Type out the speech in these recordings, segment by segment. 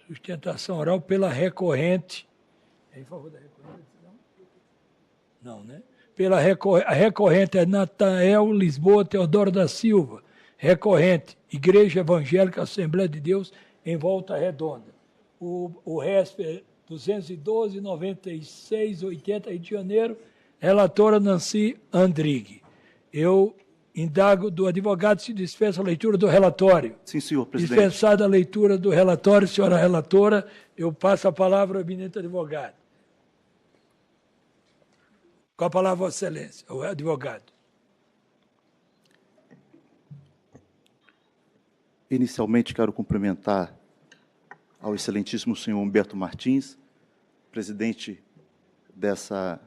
Sustentação oral pela recorrente. É em favor da recorrente? Não, né? A recorrente é Natael Lisboa Teodoro da Silva. Recorrente, Igreja Evangélica Assembleia de Deus em Volta Redonda. O resto é 212, 96, 80, Rio de Janeiro. Relatora Nancy Andrighi. Eu indago do advogado se dispensa a leitura do relatório. Sim, senhor presidente. Dispensada a leitura do relatório, senhora relatora, eu passo a palavra ao eminente advogado. Com a palavra, Vossa Excelência, o advogado. Inicialmente, quero cumprimentar ao excelentíssimo senhor Humberto Martins, presidente dessa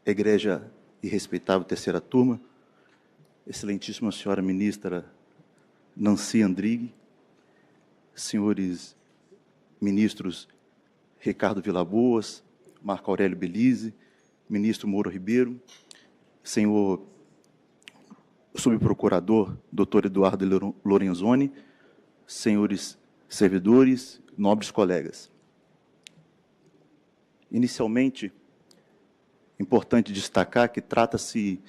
egregia e respeitável terceira turma, excelentíssima senhora ministra Nancy Andrighi, senhores ministros Ricardo Villaboas, Marco Aurélio Belize, ministro Moura Ribeiro, senhor subprocurador, doutor Eduardo Lorenzoni, senhores servidores, nobres colegas. Inicialmente, importante destacar que trata-se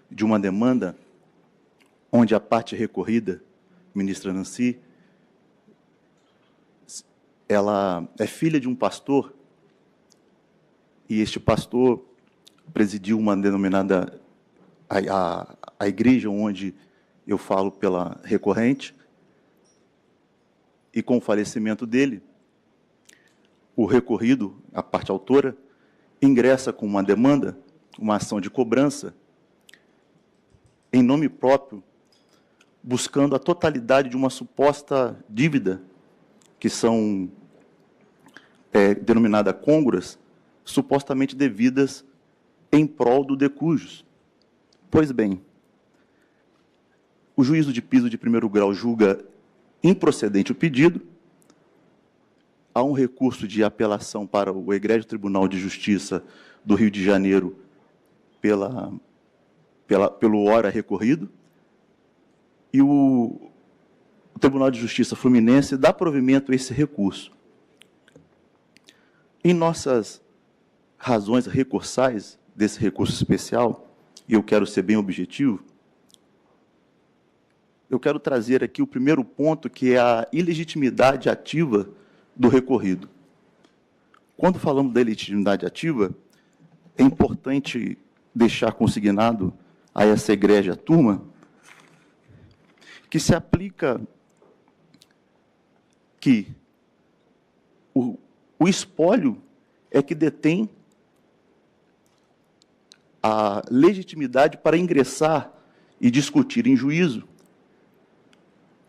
de uma demanda onde a parte recorrida, ministra Nancy, ela é filha de um pastor, e este pastor presidiu uma denominada a igreja onde eu falo pela recorrente, e com o falecimento dele, o recorrido, a parte autora, ingressa com uma demanda, uma ação de cobrança, em nome próprio, buscando a totalidade de uma suposta dívida, que são denominada côngruas, supostamente devidas em prol do de cujos. Pois bem, o juízo de piso de primeiro grau julga improcedente o pedido, há um recurso de apelação para o Egrégio Tribunal de Justiça do Rio de Janeiro pelo ora recorrido, e o Tribunal de Justiça Fluminense dá provimento a esse recurso. Em nossas razões recursais desse recurso especial, e eu quero ser bem objetivo, eu quero trazer aqui o primeiro ponto, que é a ilegitimidade ativa do recorrido. Quando falamos da ilegitimidade ativa, é importante deixar consignado a essa egrégia turma que se aplica que o espólio é que detém a legitimidade para ingressar e discutir em juízo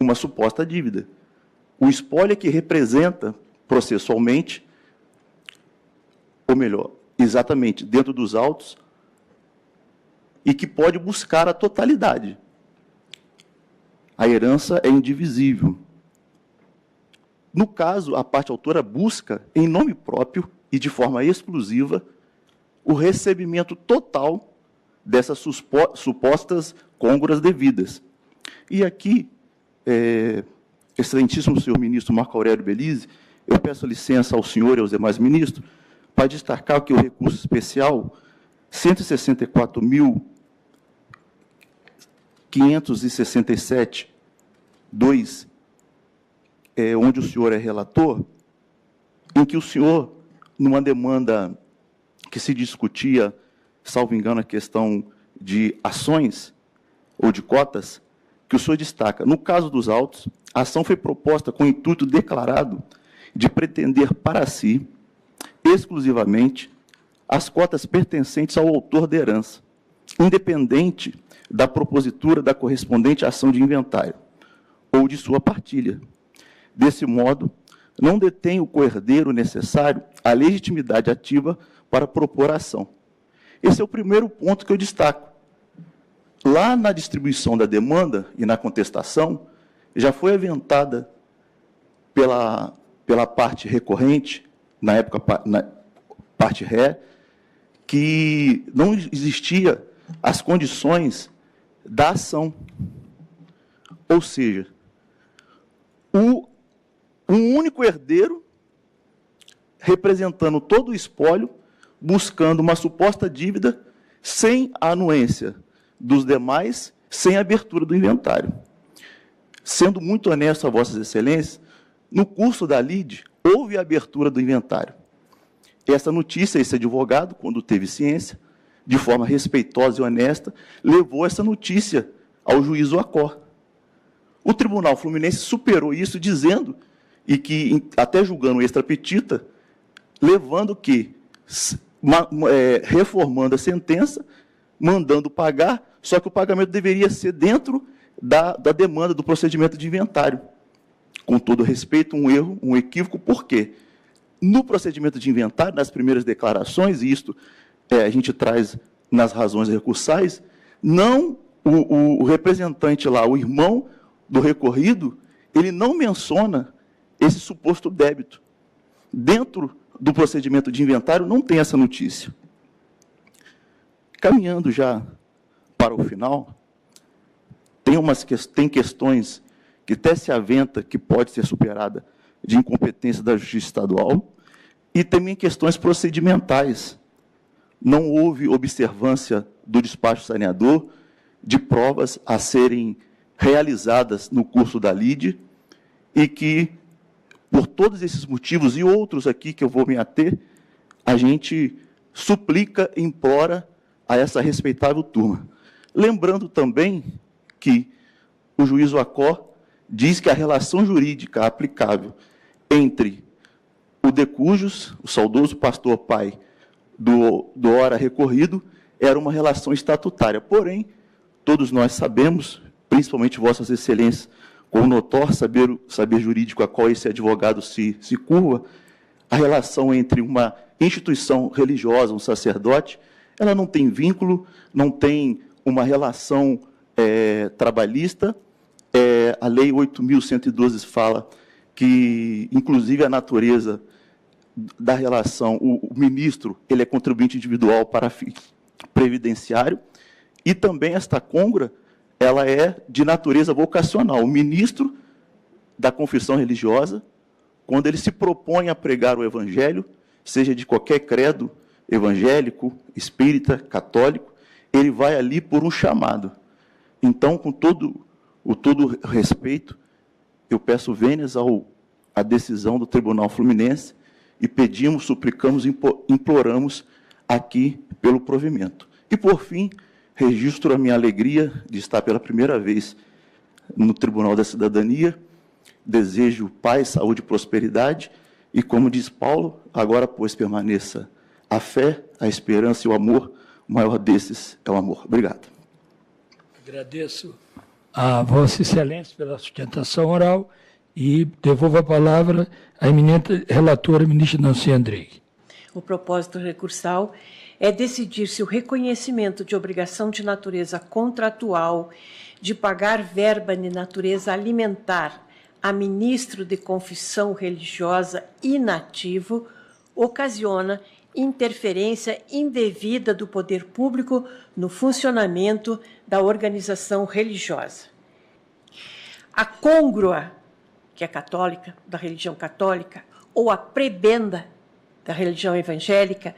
uma suposta dívida. O espólio é que representa processualmente, ou melhor, exatamente dentro dos autos, e que pode buscar a totalidade. A herança é indivisível. No caso, a parte autora busca, em nome próprio e de forma exclusiva, o recebimento total dessas supostas côngruas devidas. E aqui, excelentíssimo senhor ministro Marco Aurélio Belize, eu peço licença ao senhor e aos demais ministros para destacar que o recurso especial 164.567-2, onde o senhor é relator, em que o senhor, numa demanda que se discutia, salvo engano, a questão de ações ou de cotas, que o senhor destaca, no caso dos autos, a ação foi proposta com o intuito declarado de pretender para si, exclusivamente, as cotas pertencentes ao autor da herança, independente da propositura da correspondente ação de inventário ou de sua partilha. Desse modo, não detém o coerdeiro necessário a legitimidade ativa para propor a ação. Esse é o primeiro ponto que eu destaco. Lá na distribuição da demanda e na contestação, já foi aventada pela parte recorrente, na época, na parte ré, que não existia as condições da ação. Ou seja, um único herdeiro representando todo o espólio, buscando uma suposta dívida sem a anuência dos demais, sem a abertura do inventário. Sendo muito honesto a Vossas Excelências, no curso da lide, houve a abertura do inventário. Essa notícia, esse advogado, quando teve ciência, de forma respeitosa e honesta, levou essa notícia ao juízo Acor. O Tribunal Fluminense superou isso dizendo, e que, até julgando extra petita, levando que, reformando a sentença, mandando pagar, só que o pagamento deveria ser dentro da demanda do procedimento de inventário. Com todo respeito, um erro, um equívoco, por quê? No procedimento de inventário, nas primeiras declarações, e isto a gente traz nas razões recursais, não o representante lá, o irmão do recorrido, ele não menciona esse suposto débito. Dentro do procedimento de inventário não tem essa notícia. Caminhando já para o final, tem questões que até se aventa que pode ser superada de incompetência da Justiça Estadual, e também questões procedimentais. Não houve observância do despacho saneador de provas a serem realizadas no curso da lide, e que, por todos esses motivos e outros aqui que eu vou me ater, a gente suplica, implora a essa respeitável turma. Lembrando também que o juízo Acor diz que a relação jurídica aplicável entre o de cujos, o saudoso pastor pai do ora recorrido, era uma relação estatutária. Porém, todos nós sabemos, principalmente Vossas Excelências, com o notório saber jurídico a qual esse advogado se curva, a relação entre uma instituição religiosa, um sacerdote, ela não tem vínculo, não tem uma relação trabalhista. A Lei 8.112 fala que, inclusive, a natureza da relação, o ministro, ele é contribuinte individual para previdenciário, e também esta côngrua, ela é de natureza vocacional. O ministro da confissão religiosa, quando ele se propõe a pregar o evangelho, seja de qualquer credo, evangélico, espírita, católico, ele vai ali por um chamado. Então, com todo respeito, eu peço vênias à decisão do Tribunal Fluminense e pedimos, suplicamos, imploramos aqui pelo provimento. E, por fim, registro a minha alegria de estar pela primeira vez no Tribunal da Cidadania. Desejo paz, saúde e prosperidade. E, como diz Paulo, agora, pois, permaneça a fé, a esperança e o amor. O maior desses é o amor. Obrigado. Agradeço a Vossa Excelência pela sustentação oral e devolvo a palavra à eminente relatora, ministra Nancy Andrighi. O propósito recursal é decidir se o reconhecimento de obrigação de natureza contratual de pagar verba de natureza alimentar a ministro de confissão religiosa inativo ocasiona interferência indevida do poder público no funcionamento da organização religiosa. A côngrua, que é católica, da religião católica, ou a prebenda da religião evangélica,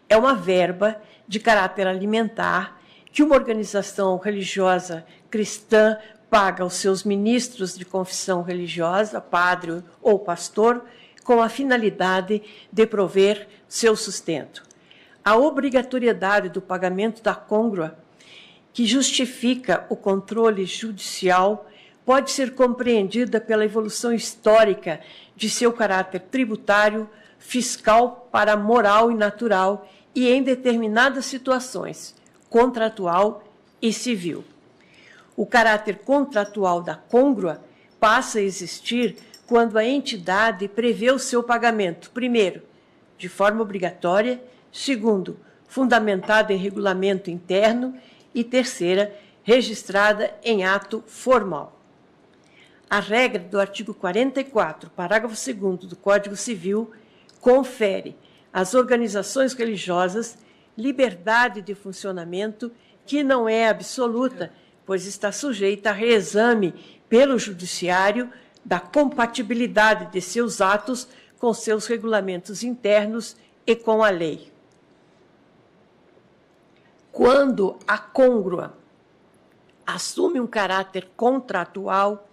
é uma verba de caráter alimentar que uma organização religiosa cristã paga aos seus ministros de confissão religiosa, padre ou pastor, com a finalidade de prover seu sustento. A obrigatoriedade do pagamento da côngrua, que justifica o controle judicial, pode ser compreendida pela evolução histórica de seu caráter tributário, fiscal para moral e natural e, em determinadas situações, contratual e civil. O caráter contratual da côngrua passa a existir quando a entidade prevê o seu pagamento, primeiro, de forma obrigatória, segundo, fundamentada em regulamento interno e terceira, registrada em ato formal. A regra do artigo 44, parágrafo 2º do Código Civil, confere às organizações religiosas liberdade de funcionamento que não é absoluta, pois está sujeita a reexame pelo Judiciário da compatibilidade de seus atos com seus regulamentos internos e com a lei. Quando a côngrua assume um caráter contratual,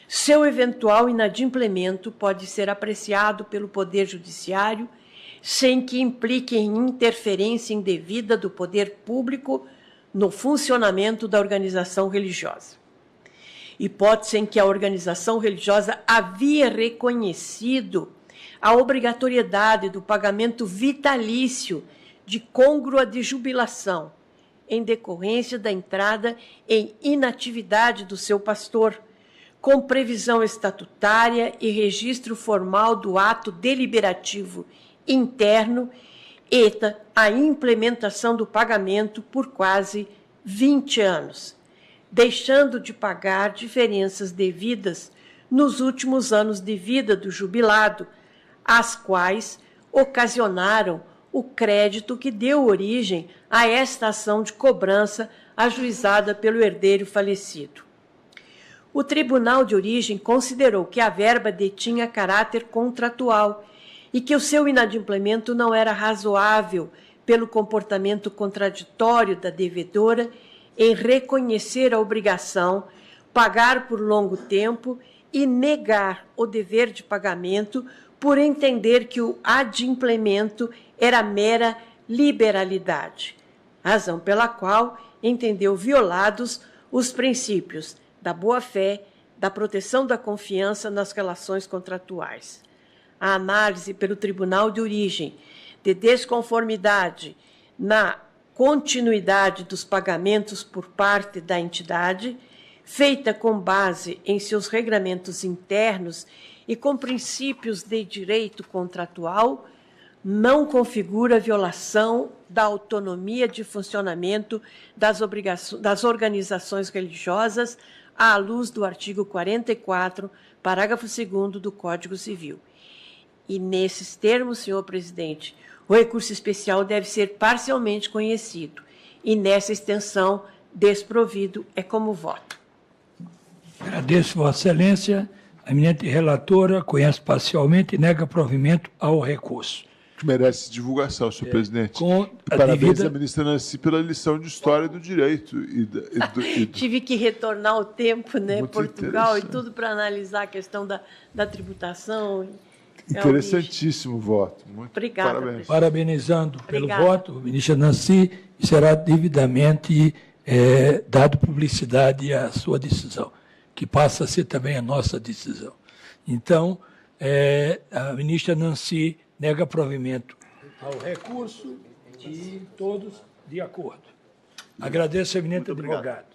seu eventual inadimplemento pode ser apreciado pelo Poder Judiciário sem que implique em interferência indevida do poder público no funcionamento da organização religiosa. Hipótese em que a organização religiosa havia reconhecido a obrigatoriedade do pagamento vitalício de côngrua de jubilação, em decorrência da entrada em inatividade do seu pastor, com previsão estatutária e registro formal do ato deliberativo interno e a implementação do pagamento por quase 20 anos, deixando de pagar diferenças devidas nos últimos anos de vida do jubilado, as quais ocasionaram o crédito que deu origem a esta ação de cobrança ajuizada pelo herdeiro falecido. O Tribunal de Origem considerou que a verba detinha caráter contratual e que o seu inadimplemento não era razoável pelo comportamento contraditório da devedora em reconhecer a obrigação, pagar por longo tempo e negar o dever de pagamento por entender que o adimplemento era mera liberalidade, razão pela qual entendeu violados os princípios da boa-fé, da proteção da confiança nas relações contratuais. A análise pelo Tribunal de Origem de desconformidade na continuidade dos pagamentos por parte da entidade, feita com base em seus regramentos internos e com princípios de direito contratual, não configura violação da autonomia de funcionamento das organizações religiosas à luz do artigo 44, parágrafo 2º do Código Civil. E, nesses termos, senhor presidente, o recurso especial deve ser parcialmente conhecido e, nessa extensão, desprovido é como voto. Agradeço, Vossa Excelência. A eminente relatora conhece parcialmente e nega provimento ao recurso. Que merece divulgação, senhor presidente. E parabéns à ministra Nancy pela lição de História do Direito. Tive que retornar ao tempo, né, Muito Portugal e tudo para analisar a questão da tributação. Interessantíssimo voto. Muito Obrigada, parabéns. presidente. Parabenizando pelo Obrigada. voto, ministra Nancy, e será devidamente dado publicidade à sua decisão, que passa a ser também a nossa decisão. Então, a ministra Nancy nega provimento ao recurso e todos de acordo. Agradeço, eminente advogado.